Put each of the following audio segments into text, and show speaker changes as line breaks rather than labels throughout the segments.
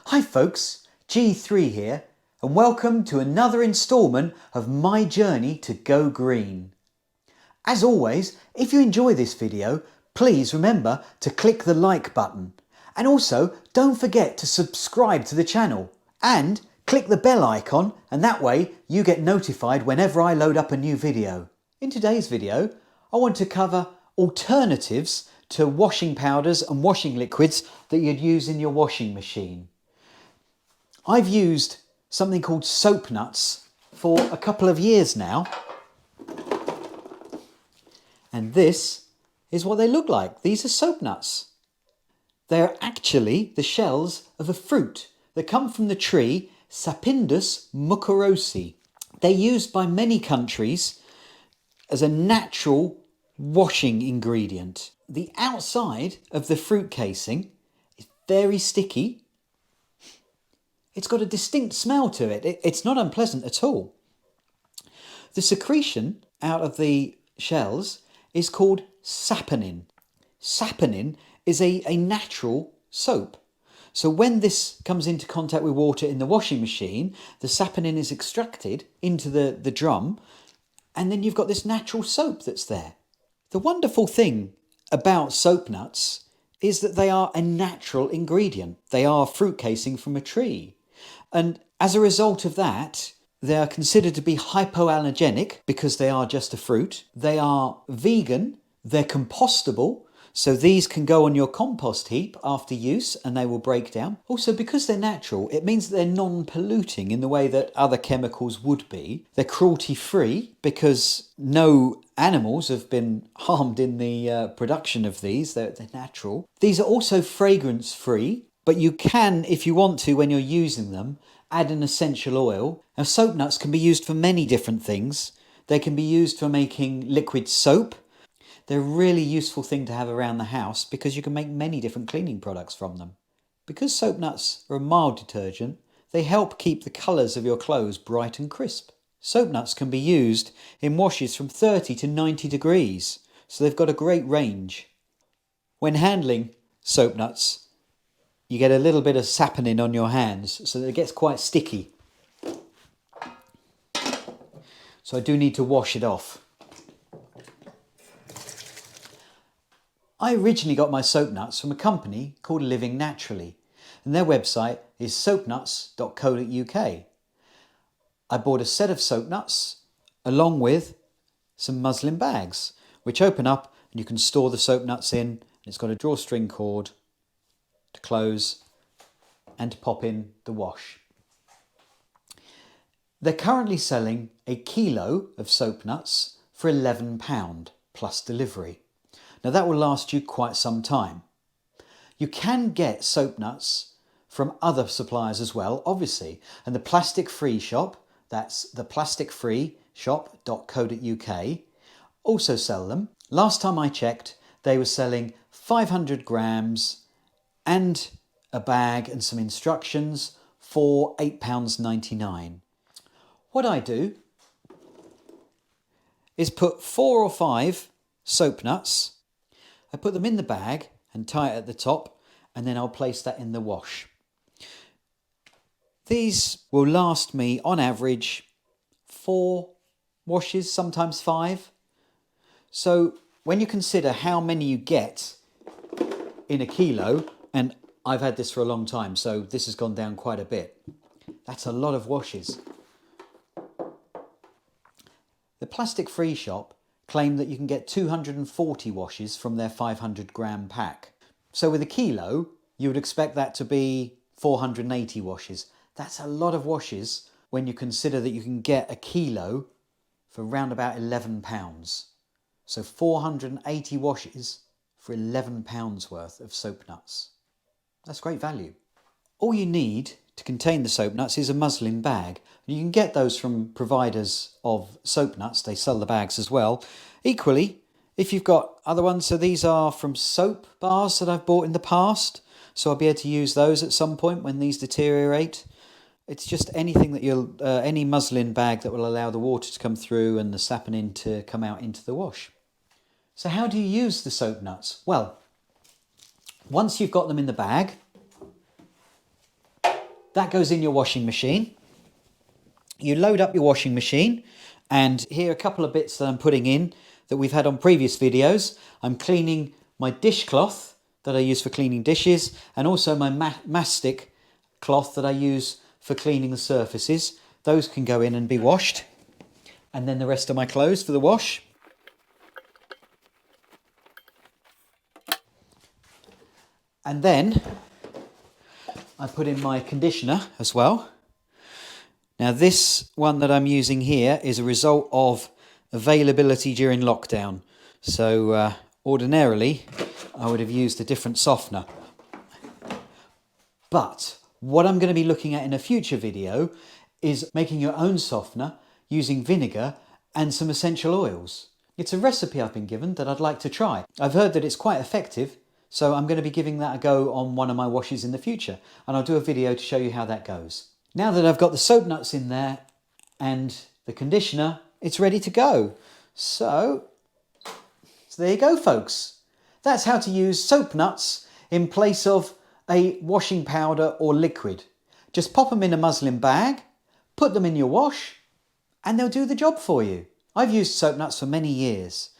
Hi folks, G3 here, and welcome to another instalment of my journey to go green. As always, if you enjoy this video, please remember to click the like button. And also, don't forget to subscribe to the channel and click the bell icon, and that way you get notified whenever I load up a new video. In today's video, I want to cover alternatives to washing powders and washing liquids that you'd use in your washing machine. I've used something called Soapnuts for a couple of years now, and this is what they look like. These are Soapnuts. They're actually the shells of a fruit that come from the tree Sapindus mucorosi. They're used by many countries as a natural washing ingredient. The outside of the fruit casing is very sticky. It's got a distinct smell to it. It's not unpleasant at all. The secretion out of the shells is called saponin. Saponin is a natural soap. So when this comes into contact with water in the washing machine, the saponin is extracted into the drum, and then you've got this natural soap that's there. The wonderful thing about Soapnuts is that they are a natural ingredient. They are fruit casing from a tree. And as a result of that, they are considered to be hypoallergenic because they are just a fruit. They are vegan, they're compostable, so these can go on your compost heap after use and they will break down. Also, because they're natural, it means that they're non-polluting in the way that other chemicals would be. They're cruelty-free because no animals have been harmed in the production of these. They're natural. These are also fragrance-free, but you can, if you want to, when you're using them, add an essential oil. Now, Soapnuts can be used for many different things. They can be used for making liquid soap. They're a really useful thing to have around the house because you can make many different cleaning products from them. Because Soapnuts are a mild detergent, they help keep the colours of your clothes bright and crisp. Soapnuts can be used in washes from 30 to 90 degrees, so they've got a great range. When handling Soapnuts, you get a little bit of saponin on your hands, so that it gets quite sticky. So I do need to wash it off. I originally got my Soapnuts from a company called Living Naturally, and their website is soapnuts.co.uk. I bought a set of Soapnuts along with some muslin bags, which open up and you can store the Soapnuts in. It's got a drawstring cord to close and to pop in the wash. They're currently selling a kilo of Soapnuts for £11 plus delivery. Now that will last you quite some time. You can get Soapnuts from other suppliers as well, obviously, and the Plastic Free Shop, that's theplasticfreeshop.co.uk, also sell them. Last time I checked, they were selling 500 grams and a bag and some instructions for £8.99. What I do is put 4 or 5 Soapnuts. I put them in the bag and tie it at the top, and then I'll place that in the wash. These will last me on average 4 washes, sometimes 5. So when you consider how many you get in a kilo, and I've had this for a long time, so this has gone down quite a bit. That's a lot of washes. The Plastic Free Shop claim that you can get 240 washes from their 500 gram pack. So with a kilo, you would expect that to be 480 washes. That's a lot of washes when you consider that you can get a kilo for around about £11. So 480 washes for £11 worth of Soapnuts. That's great value. All you need to contain the Soapnuts is a muslin bag. You can get those from providers of Soapnuts. They sell the bags as well. Equally, if you've got other ones, so these are from soap bars that I've bought in the past, so I'll be able to use those at some point when these deteriorate. It's just anything that any muslin bag that will allow the water to come through and the saponin to come out into the wash. So how do you use the Soapnuts? Well, once you've got them in the bag, that goes in your washing machine. You load up your washing machine, and here are a couple of bits that I'm putting in that we've had on previous videos. I'm cleaning my dishcloth that I use for cleaning dishes, and also my mastic cloth that I use for cleaning the surfaces. Those can go in and be washed. And then the rest of my clothes for the wash. And then I put in my conditioner as well. Now this one that I'm using here is a result of availability during lockdown. So ordinarily I would have used a different softener. But what I'm going to be looking at in a future video is making your own softener using vinegar and some essential oils. It's a recipe I've been given that I'd like to try. I've heard that it's quite effective, so I'm going to be giving that a go on one of my washes in the future, and I'll do a video to show you how that goes. Now that I've got the Soapnuts in there and the conditioner, it's ready to go. So there you go, folks. That's how to use Soapnuts in place of a washing powder or liquid. Just pop them in a muslin bag, put them in your wash, and they'll do the job for you. I've used Soapnuts for many years.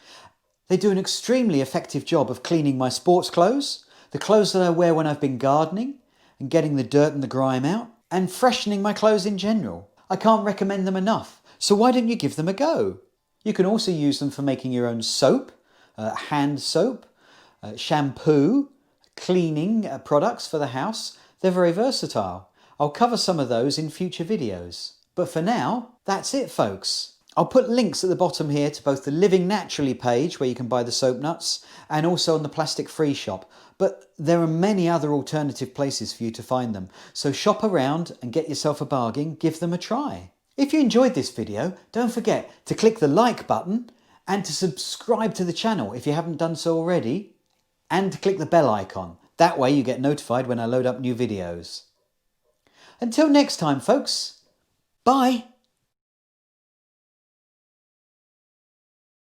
They do an extremely effective job of cleaning my sports clothes, the clothes that I wear when I've been gardening, and getting the dirt and the grime out, and freshening my clothes in general. I can't recommend them enough, so why don't you give them a go? You can also use them for making your own soap, hand soap, shampoo, cleaning products for the house. They're very versatile. I'll cover some of those in future videos. But for now, that's it, folks. I'll put links at the bottom here to both the Living Naturally page where you can buy the Soapnuts and also on the Plastic Free shop. But there are many other alternative places for you to find them. So shop around and get yourself a bargain, give them a try. If you enjoyed this video, don't forget to click the like button and to subscribe to the channel if you haven't done so already, and to click the bell icon. That way you get notified when I load up new videos. Until next time, folks, bye!